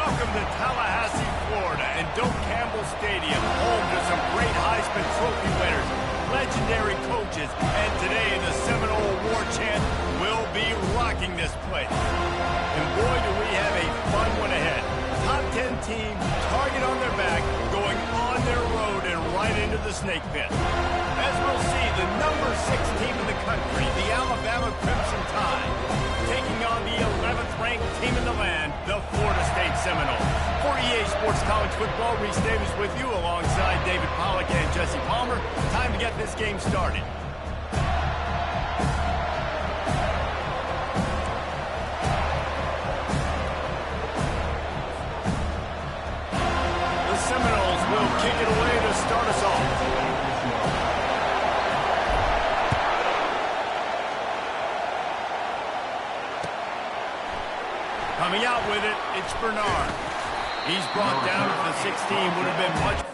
Welcome to Tallahassee, Florida, and Doak Campbell Stadium, home to some great Heisman Trophy winners, legendary coaches, and today the Seminole Award chant will be rocking this place. And boy, do we have a fun one ahead. Top 10 team, target on their back, going on their road and right into the snake pit. As we'll see, the number 6 team in the country, the Alabama Crimson Tide, taking on the 11th ranked team in the land, the Florida State Seminoles. For EA Sports College Football, Reese Davis with you alongside David Pollack and Jesse Palmer. Time to get this game started. The Seminoles will kick it away to start us off. Coming out with it, it's Bernard. He's brought down to the 16. Would have been much.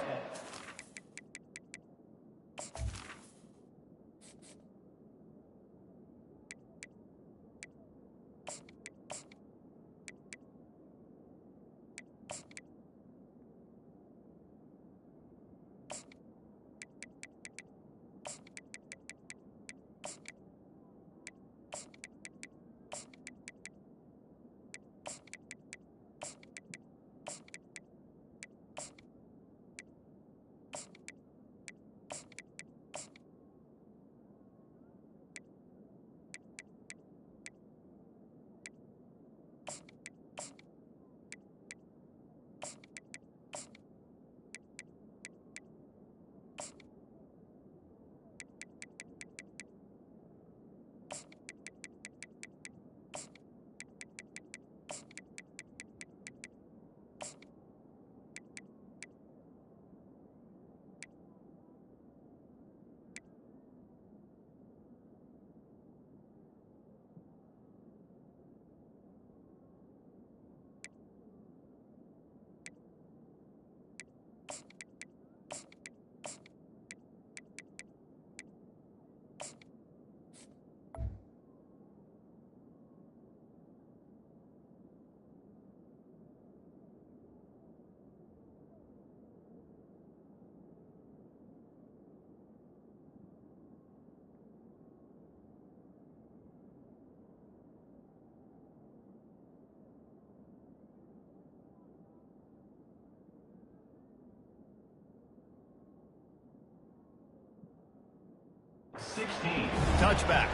Touchback.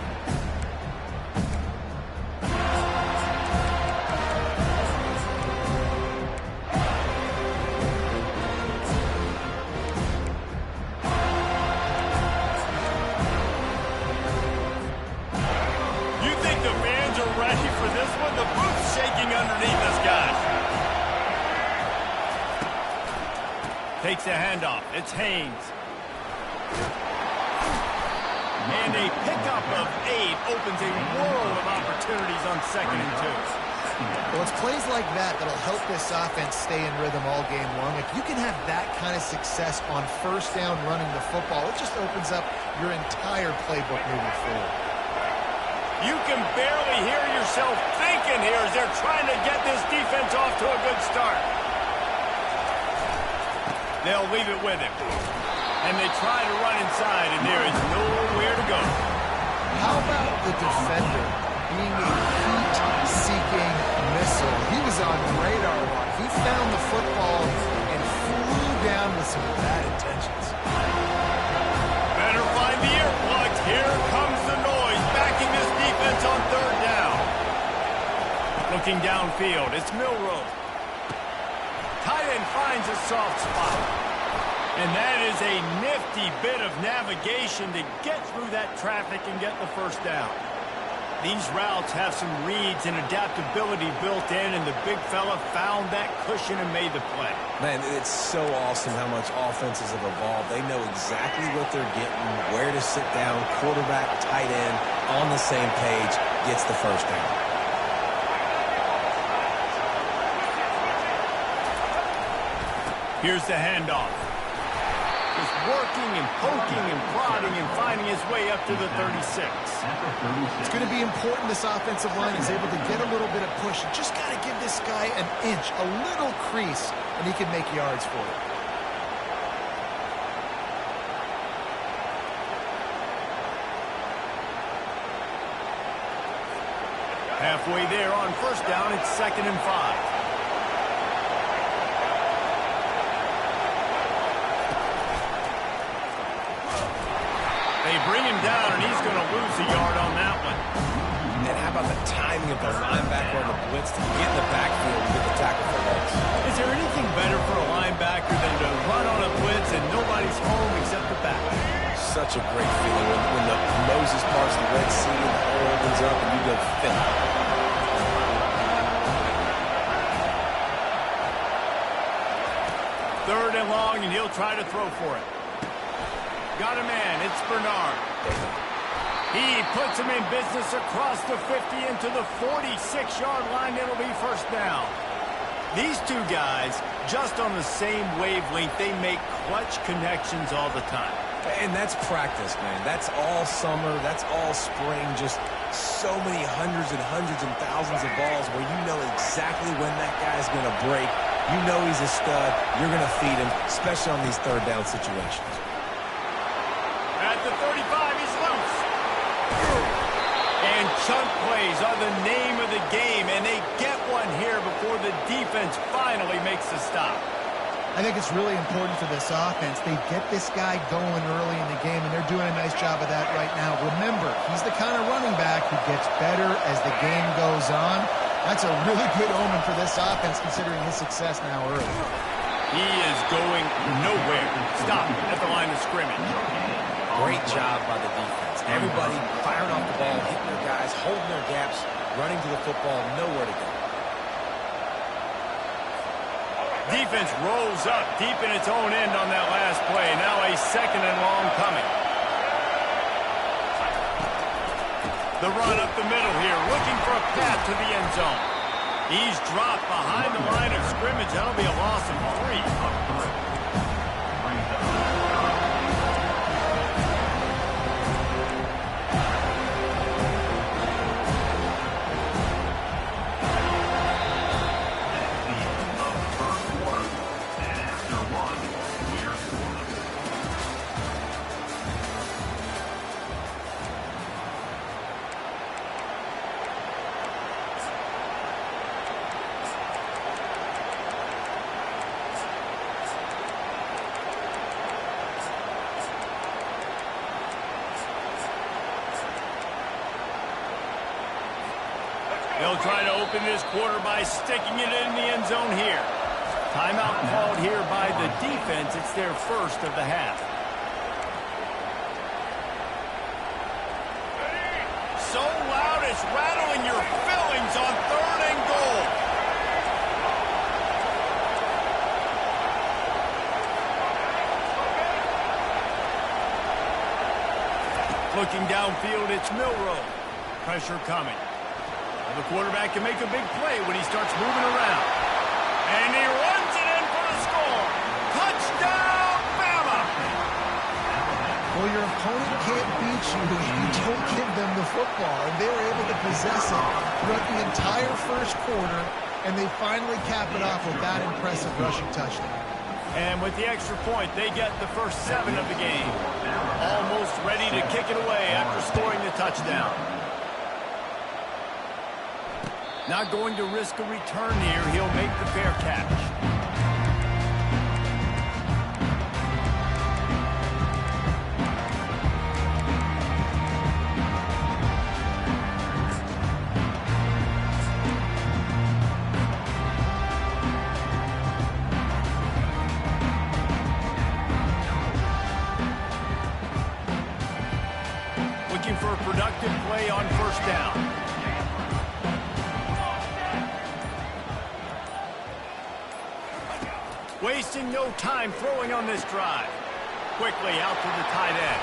You think the fans are ready for this one? The booth's shaking underneath us, guys. Takes a handoff. It's Haynes. And a pickup of 8 opens a world of opportunities on 2nd and 2. Well, it's plays like that that'll help this offense stay in rhythm all game long. If you can have that kind of success on 1st down running the football, it just opens up your entire playbook moving forward. You can barely hear yourself thinking here as they're trying to get this defense off to a good start. They'll leave it with him. And they try to run inside, and there is nowhere to go. How about the defender being a heat-seeking missile? He was on radar one. He found the football and flew down with some bad intentions. Better find the earplugs. Here comes the noise, backing this defense on 3rd down. Looking downfield, it's Milroe. Tight end finds a soft spot. And that is a nifty bit of navigation to get through that traffic and get the 1st down. These routes have some reads and adaptability built in, and the big fella found that cushion and made the play. Man, it's so awesome how much offenses have evolved. They know exactly what they're getting, where to sit down, quarterback, tight end, on the same page, gets the 1st down. Here's the handoff. Just working and poking and prodding and finding his way up to the 36. It's going to be important this offensive line is able to get a little bit of push. You just got to give this guy an inch, a little crease, and he can make yards for it. Halfway there on first down, it's 2nd and 5. They bring him down, and he's going to lose a yard on that one. And how about the timing of the linebacker on the blitz to get in the backfield and get the tackle for legs? Is there anything better for a linebacker than to run on a blitz and nobody's home except the back? Such a great feeling when the Moses parts the Red Sea and the hole opens up and you go fit. 3rd and long, and he'll try to throw for it. Got a man. It's Bernard. He puts him in business across the 50 into the 46-yard line. It'll be first down. These two guys, just on the same wavelength, they make clutch connections all the time. And that's practice, man. That's all summer. That's all spring. Just so many hundreds and thousands of balls where you know exactly when that guy's going to break. You know he's a stud. You're going to feed him, especially on these 3rd down situations. At the 35, he's loose. And chunk plays are the name of the game, and they get one here before the defense finally makes the stop. I think it's really important for this offense. They get this guy going early in the game, and they're doing a nice job of that right now. Remember, he's the kind of running back who gets better as the game goes on. That's a really good omen for this offense, considering his success now early. He is going nowhere. Stop at the line of scrimmage. Great job by the defense. Everybody firing off the ball, hitting their guys, holding their gaps, running to the football, nowhere to go. Defense rolls up deep in its own end on that last play. Now a 2nd and long coming. The run up the middle here, looking for a path to the end zone. He's dropped behind the line of scrimmage. That'll be a loss of 3. They'll try to open this quarter by sticking it in the end zone here. Timeout called here by the defense. It's their first of the half. So loud it's rattling your fillings on 3rd and goal. Looking downfield, it's Milroe. Pressure coming. The quarterback can make a big play when he starts moving around. And he runs it in for the score. Touchdown, Bama! Well, your opponent can't beat you if you don't give them the football. And they were able to possess it throughout the entire first quarter, and they finally cap it off with that impressive rushing touchdown. And with the extra point, they get the first 7 of the game. Almost ready to kick it away after scoring the touchdown. Not going to risk a return here. He'll make the fair catch. Looking for a productive play on first down. Wasting no time throwing on this drive. Quickly out to the tight end.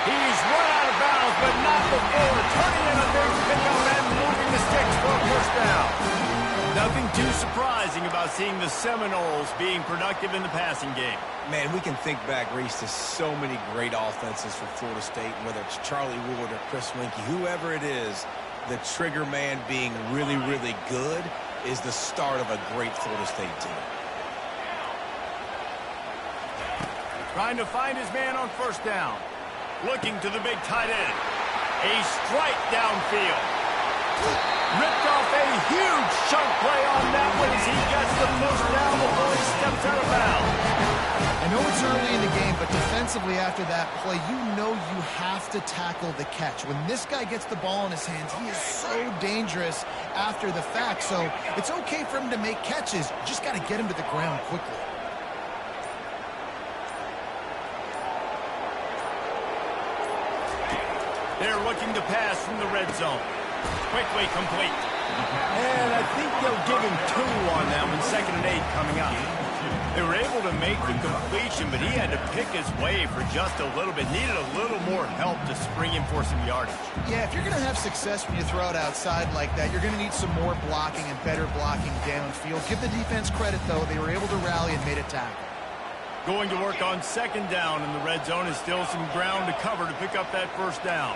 He's run out of bounds, but not before turning in a big pickup and moving the sticks for a first down. Nothing too surprising about seeing the Seminoles being productive in the passing game. Man, we can think back, Reese, to so many great offenses for Florida State, whether it's Charlie Wood or Chris Winkie, whoever it is, the trigger man being really, really good is the start of a great Florida State team. Trying to find his man on first down. Looking to the big tight end. A strike downfield. Ripped off a huge chunk play on that one as he gets the first down before he steps out of bounds. I know it's early in the game, but defensively after that play, you know you have to tackle the catch. When this guy gets the ball in his hands, he is so dangerous after the fact. So it's okay for him to make catches. You just got to get him to the ground quickly. They're looking to pass from the red zone. Quickly complete. And I think they'll give him 2 on that one, 2nd and 8 coming up. They were able to make the completion, but he had to pick his way for just a little bit. Needed a little more help to spring him for some yardage. Yeah, if you're going to have success when you throw it outside like that, you're going to need some more blocking and better blocking downfield. Give the defense credit, though. They were able to rally and made a tackle. Going to work on 2nd down in the red zone is still some ground to cover to pick up that first down.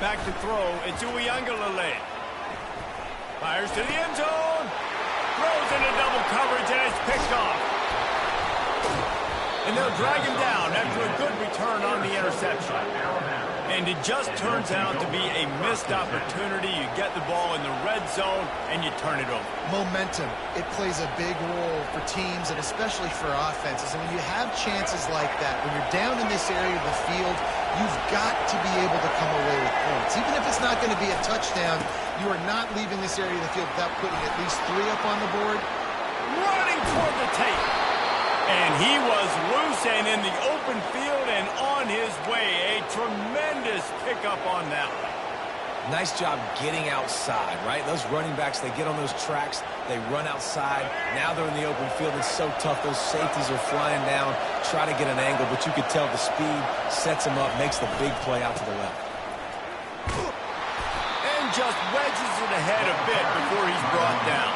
Back to throw, it's Uiagalelei. Fires to the end zone. Throws into double coverage, and it's picked off. And they'll drag him down after a good return on the interception. And it just turns out to be a missed opportunity. You get the ball in the red zone, and you turn it over. Momentum, it plays a big role for teams and especially for offenses. And when you have chances like that, when you're down in this area of the field, you've got to be able to come away with points. Even if it's not going to be a touchdown, you are not leaving this area of the field without putting at least 3 up on the board. Running toward the tape. And he was loose and in the open field and on his way. A tremendous pickup on that one. Nice job getting outside, right? Those running backs, they get on those tracks, they run outside. Now they're in the open field. It's so tough. Those safeties are flying down, try to get an angle, but you could tell the speed sets him up, makes the big play out to the left. And just wedges it ahead a bit before he's brought down.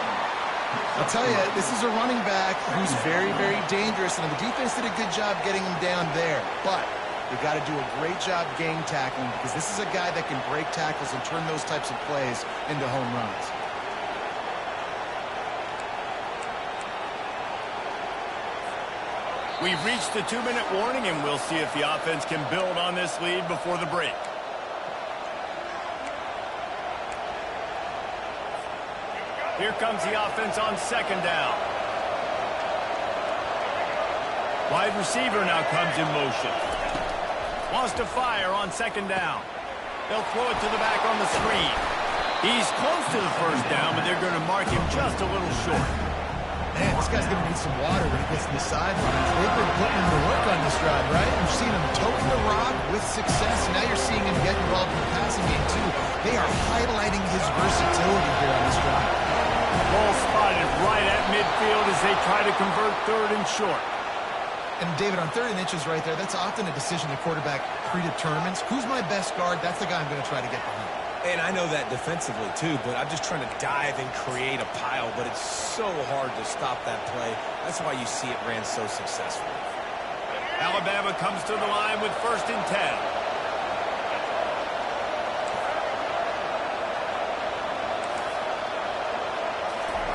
I'll tell you, this is a running back who's very, very dangerous, and the defense did a good job getting him down there. But you got to do a great job game tackling because this is a guy that can break tackles and turn those types of plays into home runs. We've reached the 2-minute warning, and we'll see if the offense can build on this lead before the break. Here comes the offense on 2nd down. Wide receiver now comes in motion. Wants to fire on 2nd down. They'll throw it to the back on the screen. He's close to the first down, but they're going to mark him just a little short. Man, this guy's going to need some water when he gets to the sidelines. They've been putting him to work on this drive, right? You've seen him toting the rock with success, and now you're seeing him get involved in the passing game, too. They are highlighting his versatility here on this drive. Ball spotted right at midfield as they try to convert 3rd and short. And, David, on 3rd and inches right there, that's often a decision the quarterback predetermines. Who's my best guard? That's the guy I'm going to try to get behind. And I know that defensively, too, but I'm just trying to dive and create a pile, but it's so hard to stop that play. That's why you see it ran so successful. Alabama comes to the line with 1st and 10.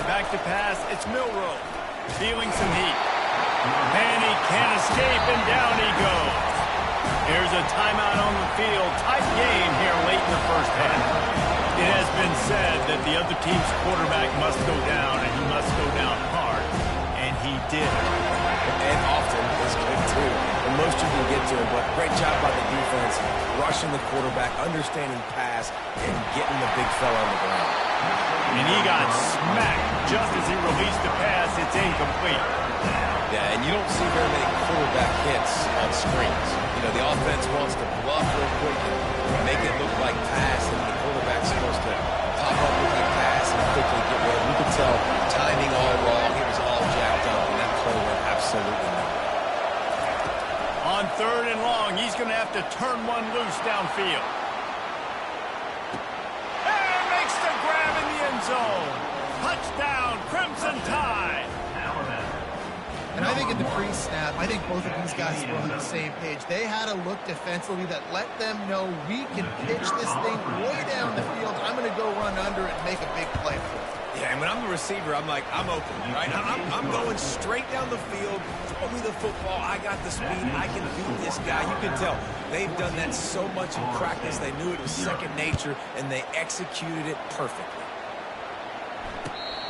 Back to pass, it's Milroe. Feeling some heat. And he can't escape, and down he goes. There's a timeout on the field. Tight game here late in the first half. It has been said that the other team's quarterback must go down, and he must go down hard. And he did. And often is good, too. And most you can get to him, but great job by the defense, rushing the quarterback, understanding pass, and getting the big fella on the ground. And he got smacked just as he released the pass. It's incomplete. Yeah, and you don't see very many quarterback hits on screens. You know, the offense wants to bluff real quick and make it look like pass, and the quarterback's supposed to pop up with that pass and quickly get rid of it. You could tell timing all wrong. He was all jacked up, and that play went absolutely nowhere. On 3rd and long, he's going to have to turn one loose downfield. zone. Touchdown, Crimson Tide. And I think in the pre-snap, I think both of these guys were on the same page. They had a look defensively that let them know we can pitch this thing way down the field. I'm going to go run under it and make a big play for it. Yeah, and when I'm the receiver, I'm like, I'm open, right? I'm going straight down the field. Throw me the football. I got the speed. I can beat this guy. You can tell they've done that so much in practice. They knew it was second nature, and they executed it perfectly.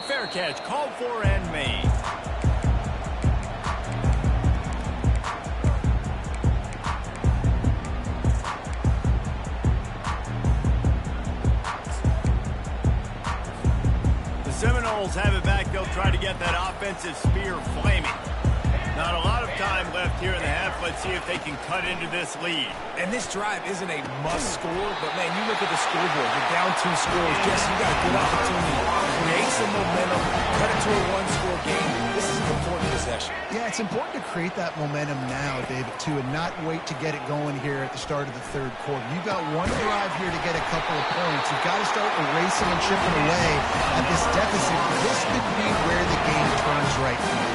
Fair catch, called for and made. Seminoles have it back. They'll try to get that offensive spear flaming. Not a lot of time left here in the half. Let's see if they can cut into this lead. And this drive isn't a must score, but, man, you look at the scoreboard. You're down 2 scores. Jesse, you got a good opportunity to create some momentum, cut it to a 1-score game. This is an important possession. Yeah, it's important to create that momentum now, David, too, and not wait to get it going here at the start of the third quarter. You've got one drive here to get a couple of points. You've got to start erasing and chipping away at this deficit. This could be where the game turns right now.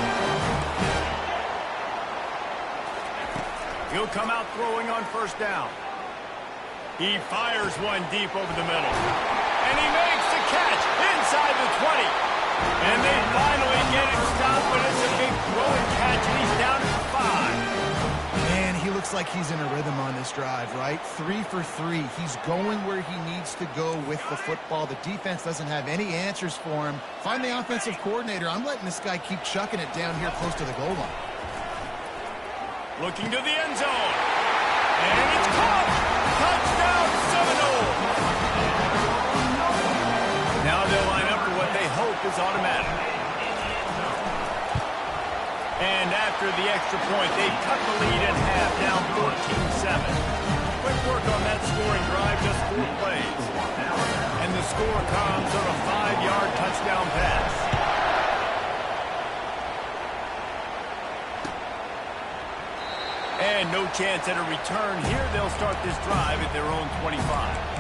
He'll come out throwing on first down. He fires one deep over the middle. And he makes the catch inside the 20. And they finally get him stopped, but it's a big throw and catch, and he's down at 5. Man, he looks like he's in a rhythm on this drive, right? 3 for 3. He's going where he needs to go with the football. The defense doesn't have any answers for him. Find the offensive coordinator. I'm letting this guy keep chucking it down here close to the goal line. Looking to the end zone. And it's caught. Touchdown, Seminoles. Now they'll line up for what they hope is automatic. And after the extra point, they've cut the lead in half, down 14-7. Quick work on that scoring drive, just 4 plays. And the score comes on a 5-yard touchdown pass. And no chance at a return here. They'll start this drive at their own 25.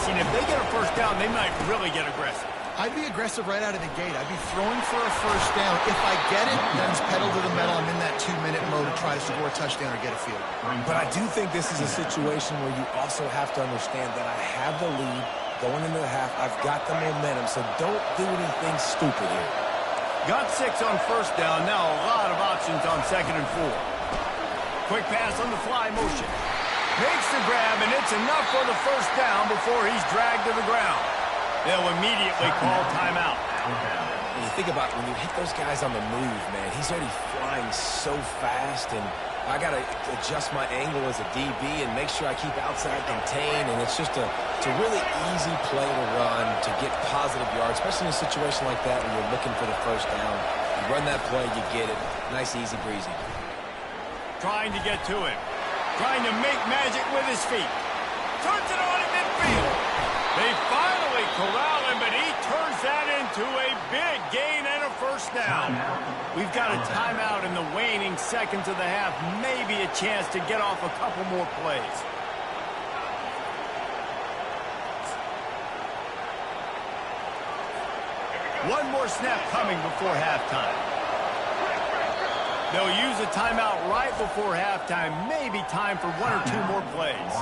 And if they get a first down, they might really get aggressive. I'd be aggressive right out of the gate. I'd be throwing for a first down. If I get it, then it's pedal to the metal. I'm in that 2-minute mode to try to score a touchdown or get a field. But I do think this is a situation where you also have to understand that I have the lead going into the half. I've got the momentum, so don't do anything stupid here. Got 6 on first down. Now a lot of options on 2nd and 4. Quick pass on the fly motion. Makes the grab, and it's enough for the first down before he's dragged to the ground. They'll immediately call timeout. When you think about when you hit those guys on the move, man, he's already flying so fast, and I got to adjust my angle as a DB and make sure I keep outside contained, and it's just a really easy play to run to get positive yards, especially in a situation like that when you're looking for the first down. You run that play, you get it. Nice, easy breezy. Trying to get to him. Trying to make magic with his feet. Turns it on in midfield. They finally corral him, but he turns that into a big gain and a first down. We've got a timeout in the waning seconds of the half. Maybe a chance to get off a couple more plays. One more snap coming before halftime. They'll use a timeout right before halftime. Maybe time for 1 or 2 more plays.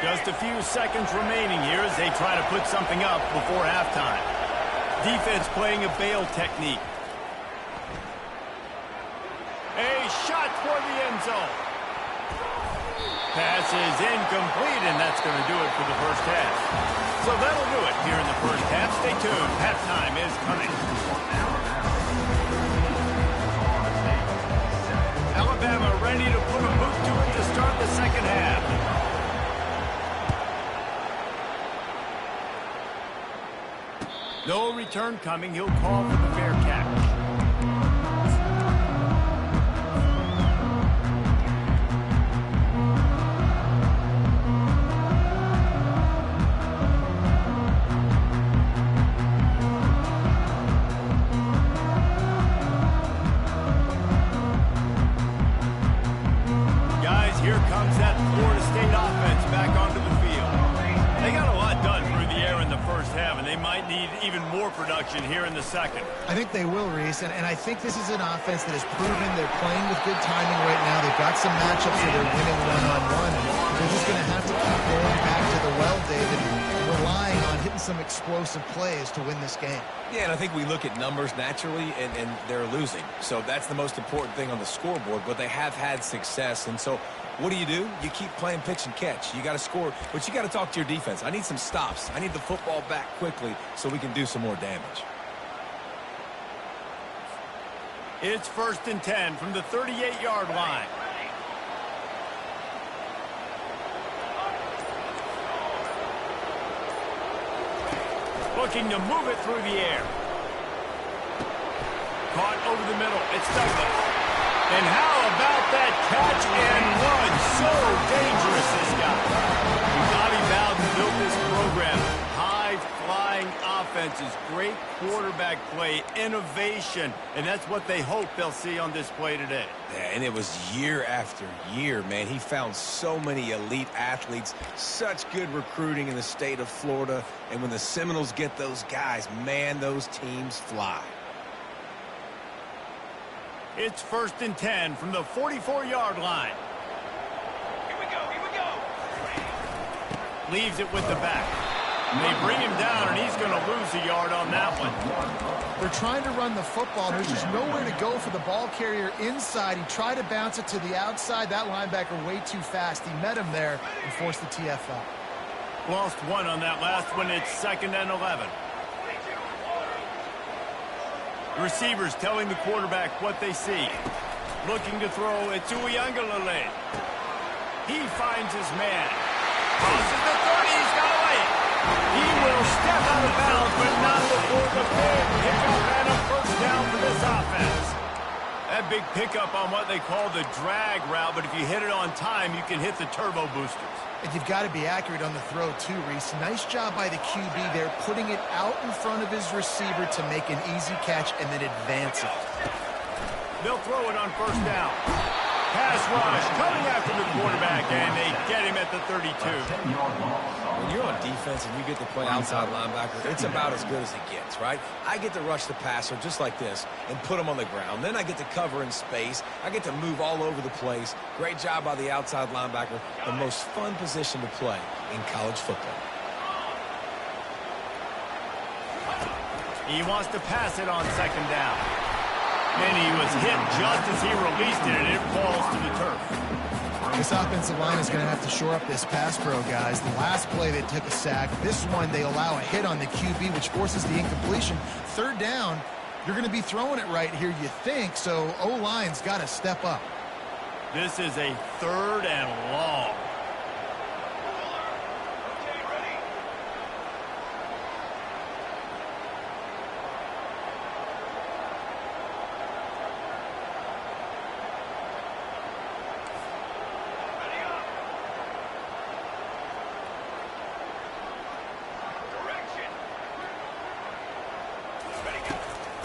Just a few seconds remaining here as they try to put something up before halftime. Defense playing a bail technique. A shot toward the end zone. Pass is incomplete, and that's going to do it for the first half. So that'll do it here in the first half. Stay tuned. Halftime is coming. Alabama ready to put a boot to it to start the second half. No return coming. He'll call for the fair catch. Here comes that Florida State offense back onto the field. They got a lot done through the air in the first half, and they might need even more production here in the second. I think they will, Reese, and I think this is an offense that has proven they're playing with good timing right now. They've got some matchups where they're winning one-on-one, and they're just going to have to keep going back to the well, David, relying on hitting some explosive plays to win this game. Yeah, and I think we look at numbers naturally, and they're losing. So that's the most important thing on the scoreboard, but they have had success, and so what do? You keep playing pitch and catch. You got to score, but you got to talk to your defense. I need some stops. I need the football back quickly so we can do some more damage. It's 1st and 10 from the 38-yard line. Looking to move it through the air. Caught over the middle. It's Douglas. And how about that catch and run? So dangerous, this guy. Bobby Bowden built this program. High-flying offenses, great quarterback play, innovation, and that's what they hope they'll see on display today. Yeah, and it was year after year, man. He found so many elite athletes, such good recruiting in the state of Florida, and when the Seminoles get those guys, man, those teams fly. It's 1st and 10 from the 44-yard line. Here we go. Leaves it with the back. They bring him down, and he's going to lose a yard on that one. They're trying to run the football. There's just nowhere to go for the ball carrier inside. He tried to bounce it to the outside. That linebacker way too fast. He met him there and forced the TFL. Lost one on that last one. It's 2nd and 11. Receivers telling the quarterback what they see. Looking to throw it to Uiagalelei. He finds his man. Crosses the 30. He's got away. He will step out of bounds, but not before the big pickup and a first down for this offense. That big pickup on what they call the drag route, but if you hit it on time, you can hit the turbo boosters. And you've got to be accurate on the throw, too, Reese. Nice job by the QB there, putting it out in front of his receiver to make an easy catch and then advance it. They'll throw it on first down. Pass rush coming after the quarterback, and they get him at the 32. When you're on defense and you get to play outside linebacker, it's about as good as it gets, right? I get to rush the passer just like this and put him on the ground. Then I get to cover in space. I get to move all over the place. Great job by the outside linebacker. The most fun position to play in college football. He wants to pass it on 2nd down. And he was hit just as he released it, and it falls to the turf. This offensive line is going to have to shore up this pass pro, guys. The last play they took a sack. This one they allow a hit on the QB, which forces the incompletion. 3rd down, you're going to be throwing it right here, you think, so O-line's got to step up. This is a 3rd and long.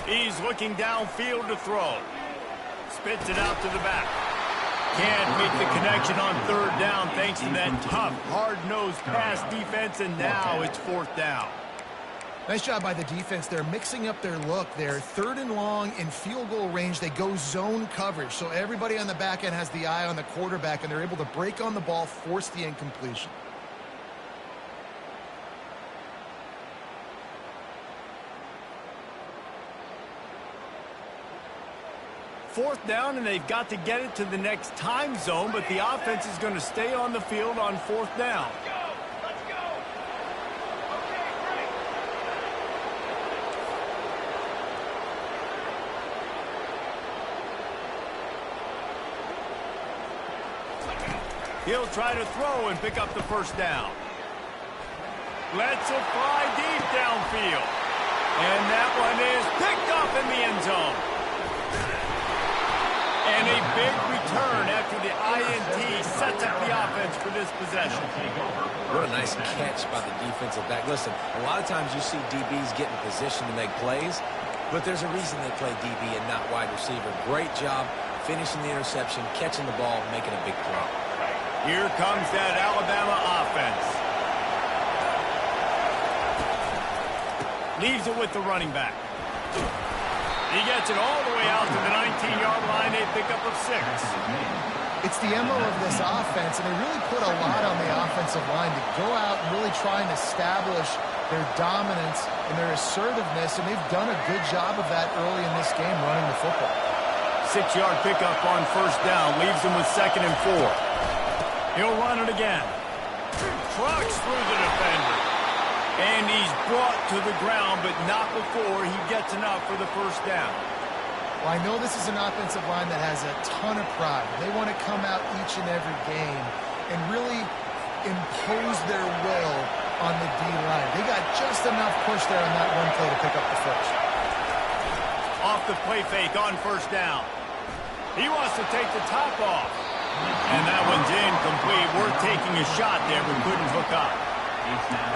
He's looking downfield to throw. Spits it out to the back. Can't make the connection on 3rd down thanks to that tough, hard-nosed pass defense, and now it's 4th down. Nice job by the defense. They're mixing up their look. They're 3rd and long in field goal range. They go zone coverage, so everybody on the back end has the eye on the quarterback, and they're able to break on the ball, force the incompletion. Fourth down, and they've got to get it to the next time zone, but the offense is going to stay on the field on 4th down. Let's go. Okay, great. He'll try to throw and pick up the first down. Lets it fly deep downfield. And that one is picked up in the end zone. And a big return after the INT sets up the offense for this possession. What a nice catch by the defensive back. Listen, a lot of times you see DBs get in position to make plays, but there's a reason they play DB and not wide receiver. Great job finishing the interception, catching the ball, making a big play. Here comes that Alabama offense. Leaves it with the running back. He gets it all the way out to the 19-yard line, a pickup of 6. It's the MO of this offense, and they really put a lot on the offensive line to go out and really try and establish their dominance and their assertiveness, and they've done a good job of that early in this game running the football. 6-yard pickup on first down, leaves him with 2nd and 4. He'll run it again. Trucks through the defender. And he's brought to the ground, but not before he gets enough for the first down. Well, I know this is an offensive line that has a ton of pride. They want to come out each and every game and really impose their will on the D-line. They got just enough push there on that one play to pick up the first. Off the play fake on first down. He wants to take the top off. And that one's incomplete. We're taking a shot there, but couldn't hook up.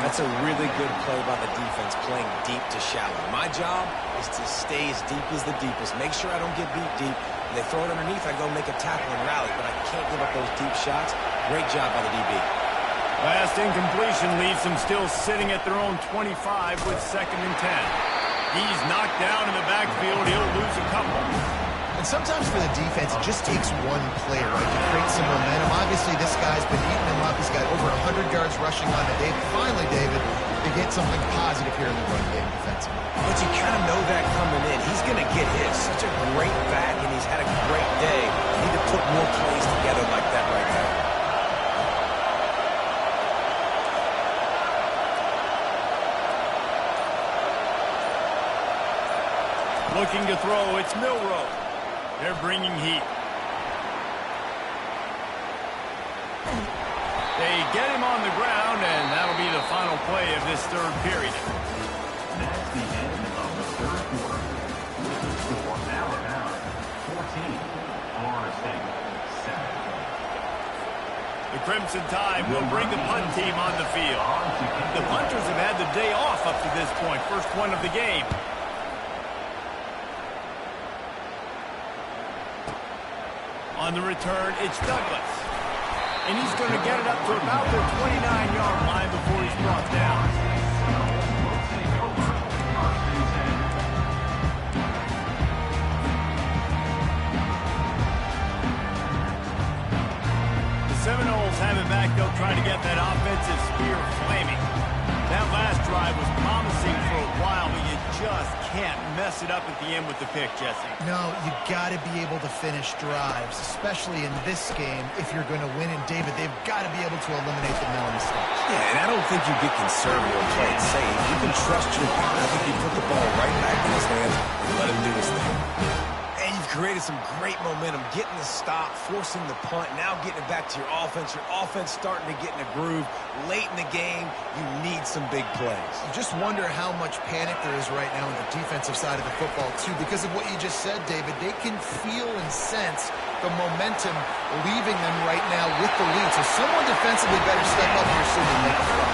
That's a really good play by the defense, playing deep to shallow. My job is to stay as deep as the deepest. Make sure I don't get beat deep. When they throw it underneath, I go make a tackle and rally, but I can't give up those deep shots. Great job by the DB. Last incompletion leaves them still sitting at their own 25 with 2nd and 10. He's knocked down in the backfield. He'll lose a couple. And sometimes for the defense, it just takes one play, right, to create some momentum. Obviously, this guy's been eating him up. He's got over 100 yards rushing on the day. Finally, David, they get something positive here in the run game defensively. But you kind of know that coming in. He's going to get his. Such a great back, and he's had a great day. Need to put more plays together like that right there. Looking to throw, it's Milroe. They're bringing heat. They get him on the ground, and that'll be the final play of this third period. That's the end of the third quarter. For Alabama, 14. Florida State, 7. The Crimson Tide will bring the punt team on the field. The punters have had the day off up to this point. First one of the game. On the return, it's Douglas. And he's going to get it up to about the 29-yard line before he's brought down. The Seminoles have it back. They'll try to get that offensive spear flaming. That last drive was promising for a while, but you just can't mess it up at the end with the pick, Jesse. No, you got to be able to finish drives, especially in this game if you're going to win. And, David, they've got to be able to eliminate the mental mistakes. Yeah, and I don't think you get conservative or play it safe. You can trust your partner. I think you put the ball right back in his hands and let him do his thing. And you've created some great momentum, getting the stop, forcing the punt, now getting it back to your offense. Your offense starting to get in a groove. Late in the game, you need some big plays. You just wonder how much panic there is right now on the defensive side of the football, too, because of what you just said, David. They can feel and sense the momentum leaving them right now with the lead. So someone defensively better step up here soon and make a throw.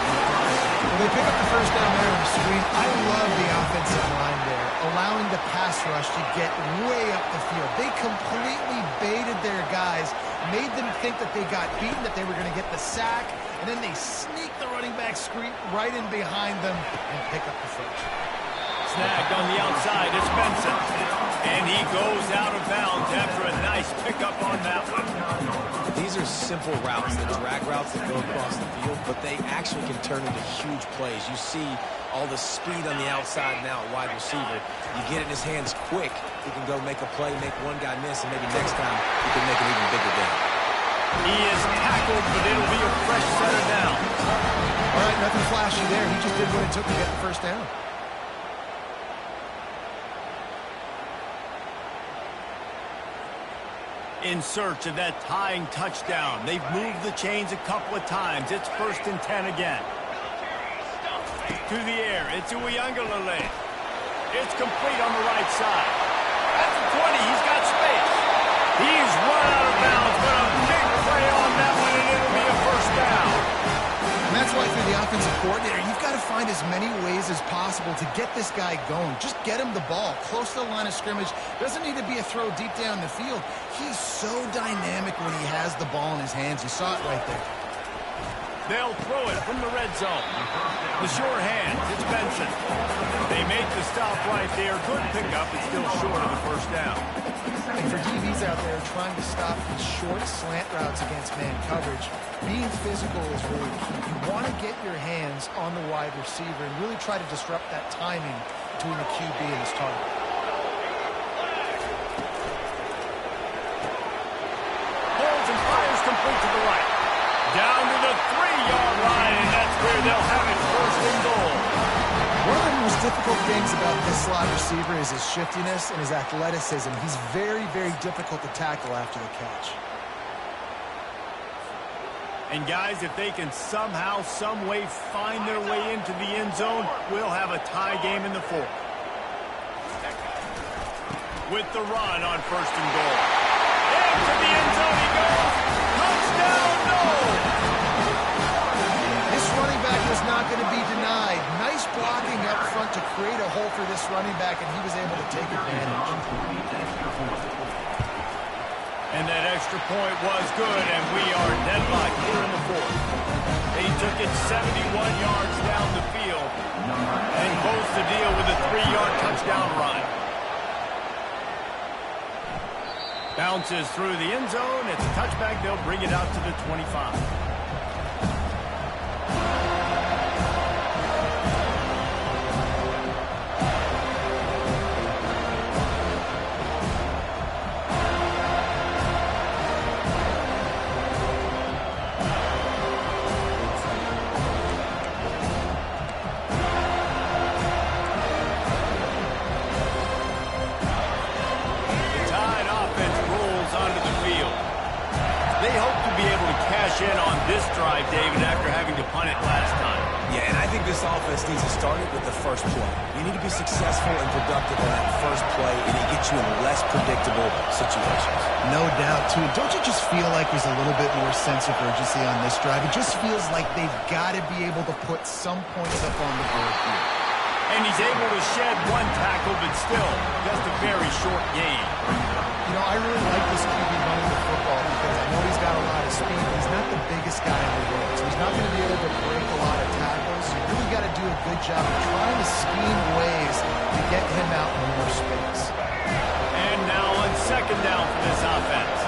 Well, they pick up the first down there on the screen. I love the offensive line there, allowing the pass rush to get way up the field. They completely baited their guys, made them think that they got beaten, that they were going to get the sack, and then they sneak the running back screen right in behind them and pick up the first. Snagged on the outside, it's Benson. And he goes out of bounds after a nice pickup on that one. These are simple routes, the drag routes that go across the field, but they actually can turn into huge plays. You see all the speed on the outside now at wide receiver. You get it in his hands quick, he can go make a play, make one guy miss, and maybe next time he can make an even bigger game. He is tackled, but it'll be a fresh set of downs. All right, nothing flashy there. He just did what it took to get the first down. In search of that tying touchdown. They've moved the chains a couple of times. It's 1st and 10 again. To the air, it's Uiagalelei. It's complete on the right side. At the 20, he's got space. He's run out of bounds, but a big play on that one, and it'll be a first down. And that's why for the offensive coordinator, you've got to find as many ways as possible to get this guy going. Just get him the ball close to the line of scrimmage. Doesn't need to be a throw deep down the field. He's so dynamic when he has the ball in his hands. You saw it right there. They'll throw it from the red zone. The sure hand, it's Benson. They make the stop right there. Good pickup, but still short of the first down. And for DBs out there trying to stop these short slant routes against man coverage, being physical is really key. You want to get your hands on the wide receiver and really try to disrupt that timing between the QB and his target. Holds and fires complete to the right. Down to the 3-yard line, and that's where they'll have it, first and goal. One of the most difficult things about this slot receiver is his shiftiness and his athleticism. He's very, very difficult to tackle after the catch. And guys, if they can somehow, some way find their way into the end zone, we'll have a tie game in the fourth. With the run on first and goal. Into the end zone he goes. Touchdown, no! This running back was not going to be denied. Nice blocking up front to create a hole for this running back, and he was able to take advantage. And that extra point was good, and we are deadlocked here in the fourth. They took it 71 yards down the field and closed the deal with a 3-yard touchdown run. Bounces through the end zone. It's a touchback. They'll bring it out to the 25. In on this drive, David, after having to punt it last time. Yeah, and I think this offense needs to start it with the first play. You need to be successful and productive on that first play, and it gets you in less predictable situations. No doubt, too. Don't you just feel like there's a little bit more sense of urgency on this drive? It just feels like they've got to be able to put some points up on the board here. And he's able to shed one tackle, but still, just a very short gain. You know, I really like this QB running the football because I know he's got a lot of speed, but he's not the biggest guy in the world. So he's not going to be able to break a lot of tackles. You really got to do a good job of trying to scheme ways to get him out in more space. And now on second down for this offense.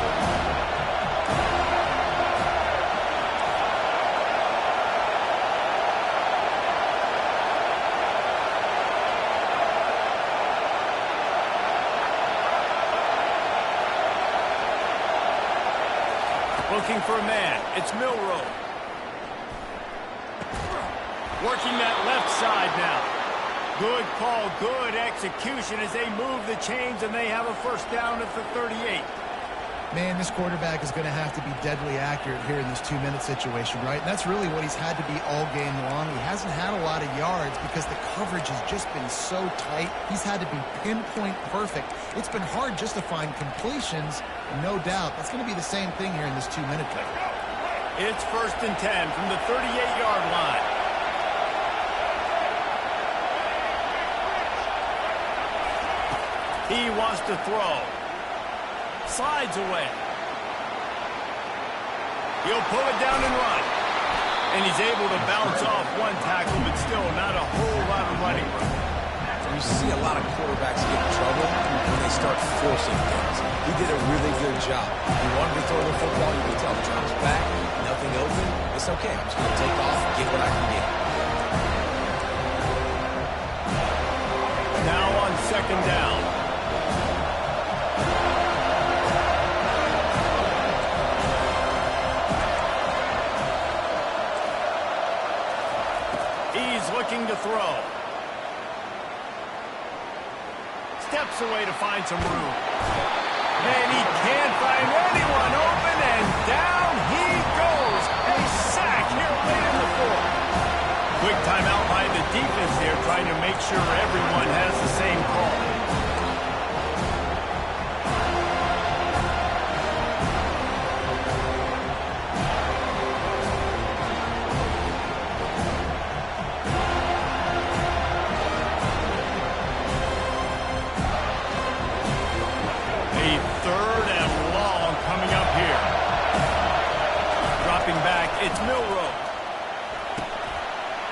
Looking for a man. It's Milroe. Working that left side now. Good call, good execution as they move the chains, and they have a first down at the 38. Man, this quarterback is going to have to be deadly accurate here in this 2-minute situation, right? And that's really what he's had to be all game long. He hasn't had a lot of yards because the coverage has just been so tight. He's had to be pinpoint perfect. It's been hard just to find completions, no doubt. That's going to be the same thing here in this 2-minute drill. It's first and 10 from the 38-yard line. He wants to throw. Slides away. He'll pull it down and run. And he's able to bounce off one tackle, but still not a whole lot of running room. You see a lot of quarterbacks get in trouble when they start forcing things. He did a really good job. He wanted to throw the football. You can tell the drop's back, nothing open. It's okay. I'm just going to take off, get what I can get. Now on second down. Looking to throw. Steps away to find some room. And he can't find anyone open, and down he goes. A sack here late in the fourth. Quick timeout by the defense there, trying to make sure everyone has the same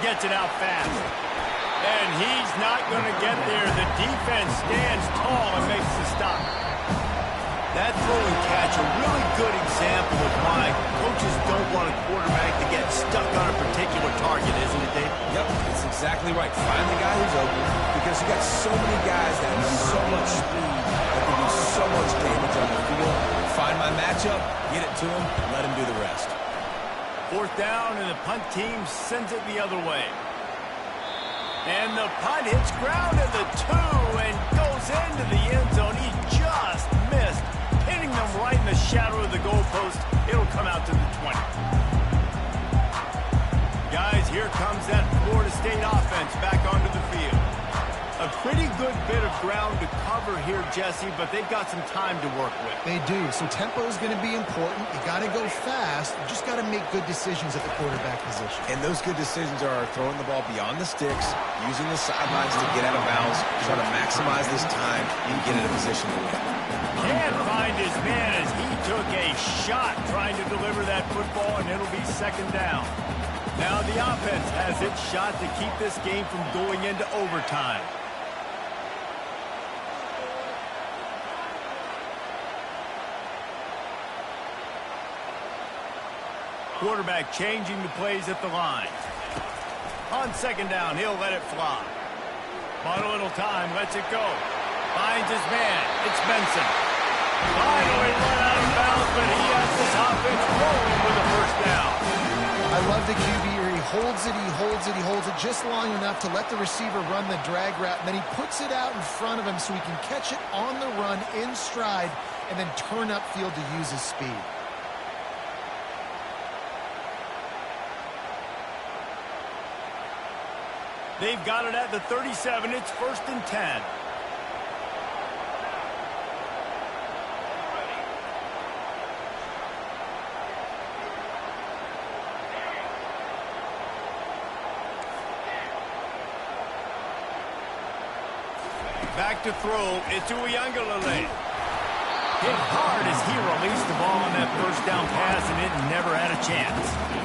Gets it out fast. And he's not going to get there. The defense stands tall and makes the stop. That throw and catch, a really good example of why coaches don't want a quarterback to get stuck on a particular target, isn't it, Dave? Yep, that's exactly right. Find the guy who's open, because you got so many guys that have so much speed that can do so much damage on the field. Find my matchup, get it to him, let him do the rest. 4th down, and the punt team sends it the other way. And the punt hits ground at the 2 and goes into the end zone. He just missed, hitting them right in the shadow of the goalpost. It'll come out to the 20. Guys, here comes that Florida State offense back onto the field. A pretty good bit of ground to cover here, Jesse, but they've got some time to work with. They do. So tempo is going to be important. You got to go fast. You just got to make good decisions at the quarterback position. And those good decisions are throwing the ball beyond the sticks, using the sidelines to get out of bounds, trying to maximize this time and get in a position to win. Can't find his man as he took a shot trying to deliver that football, and it'll be 2nd down. Now the offense has its shot to keep this game from going into overtime. Quarterback changing the plays at the line. On 2nd down, he'll let it fly. Bought a little time, lets it go. Finds his man. It's Benson. Finally run out of bounds, but he has this offense rolling with a 1st down. I love the QB here. He holds it, he holds it, he holds it just long enough to let the receiver run the drag route, and then he puts it out in front of him so he can catch it on the run in stride and then turn upfield to use his speed. They've got it at the 37. It's 1st and 10. Back to throw. It's Uiagalelei. Hit hard as he released the ball on that 1st down pass, and it never had a chance.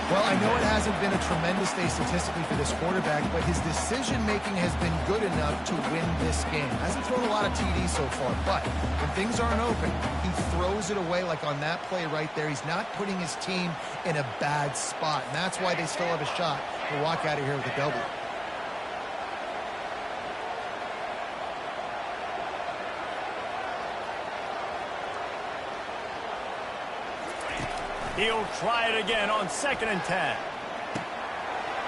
Well, I know it hasn't been a tremendous day statistically for this quarterback, but his decision-making has been good enough to win this game. Hasn't thrown a lot of TDs so far, but when things aren't open, he throws it away like on that play right there. He's not putting his team in a bad spot, and that's why they still have a shot to walk out of here with a W. He'll try it again on 2nd and 10.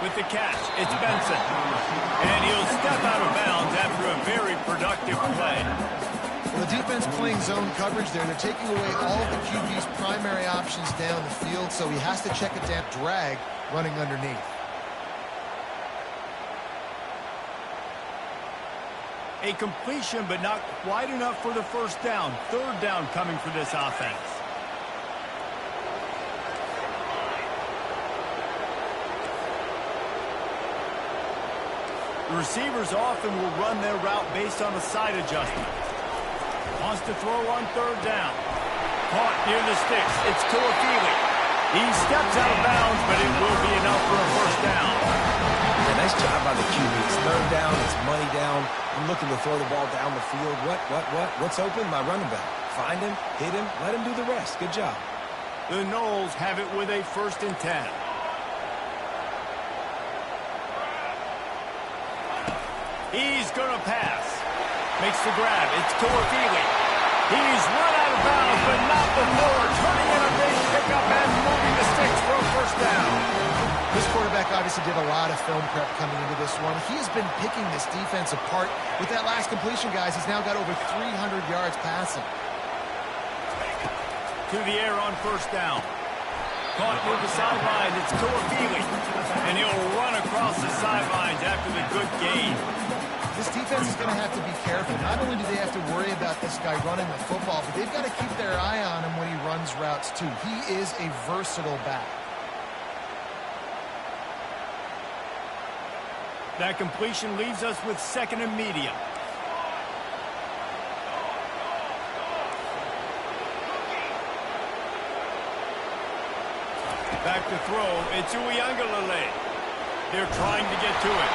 With the catch, it's Benson. And he'll step out of bounds after a very productive play. Well, the defense playing zone coverage there. They're taking away all of the QB's primary options down the field, so he has to check it down, drag running underneath. A completion, but not quite enough for the 1st down. 3rd down coming for this offense. The receivers often will run their route based on a side adjustment. Wants to throw on 3rd down. Caught near the sticks. It's Tuafili. He steps out of bounds, but it will be enough for a 1st down. Yeah, nice job by the QB. It's 3rd down. It's money down. I'm looking to throw the ball down the field. What's open? My running back. Find him, hit him, let him do the rest. Good job. The Noles have it with a 1st and 10. He's going to pass. Makes the grab. It's Tuafili. He's run out of bounds, but not before turning in a big pickup and moving the sticks for a 1st down. This quarterback obviously did a lot of film prep coming into this one. He has been picking this defense apart. With that last completion, guys, he's now got over 300 yards passing. To the air on 1st down. Caught near the sideline. It's Tuafili. And he'll run across the sidelines after the good gain. This defense is going to have to be careful. Not only do they have to worry about this guy running the football, but they've got to keep their eye on him when he runs routes, too. He is a versatile back. That completion leaves us with 2nd and medium. Back to throw. It's Uiagalelei. They're trying to get to it.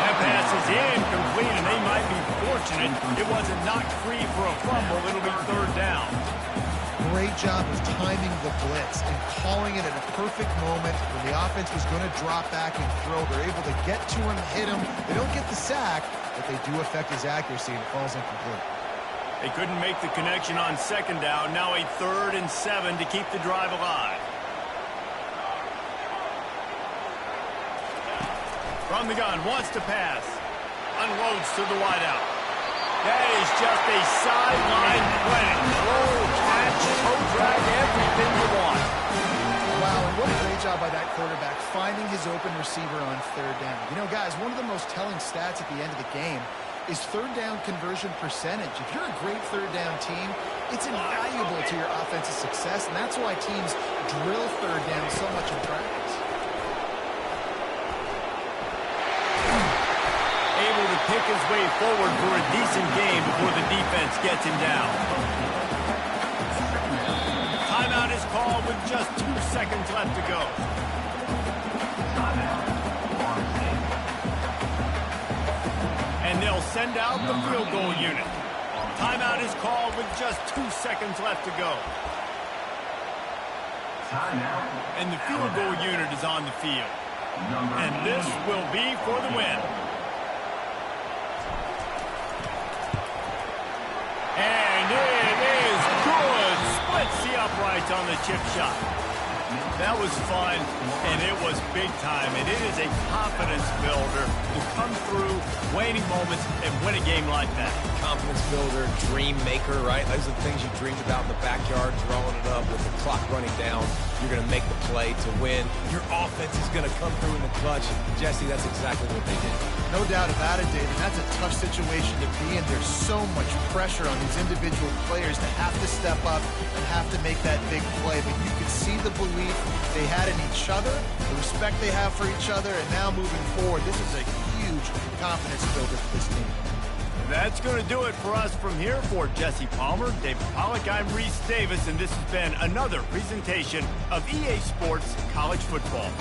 That pass is incomplete, and they might be fortunate it wasn't knocked free for a fumble. It'll be third down. Great job of timing the blitz and calling it at a perfect moment when the offense was going to drop back and throw. They're able to get to him, hit him. They don't get the sack, but they do affect his accuracy and falls incomplete. They couldn't make the connection on second down. Now a 3rd and 7 to keep the drive alive. From the gun, wants to pass. Unloads to the wideout. That is just a sideline play. Roll, catch, toe drag, everything you want. Wow, and what a great job by that quarterback finding his open receiver on 3rd down. You know, guys, one of the most telling stats at the end of the game is 3rd down conversion percentage. If you're a great 3rd down team, it's invaluable to your offensive success, and that's why teams drill 3rd down so much in practice. Able to pick his way forward for a decent game before the defense gets him down. Timeout is called with just 2 seconds left to go. And they'll send out the field goal unit. Timeout is called with just 2 seconds left to go. And the field goal unit is on the field. And this will be for the win. And it is good. Splits the uprights on the chip shot. That was fun, and it was big time, and it is a confidence builder to come through waning moments and win a game like that. Confidence builder, dream maker, right? Those are the things you dreamed about in the backyard, throwing it up with the clock running down. You're going to make the play to win. Your offense is going to come through in the clutch. Jesse, that's exactly what they did. No doubt about it, David. That's a tough situation to be in. There's so much pressure on these individual players to have to step up and have to make that big play. But you can see the belief they had in each other, the respect they have for each other, and now moving forward, this is a huge confidence builder for this team. That's going to do it for us from here. For Jesse Palmer, David Pollack, I'm Reese Davis, and this has been another presentation of EA Sports College Football.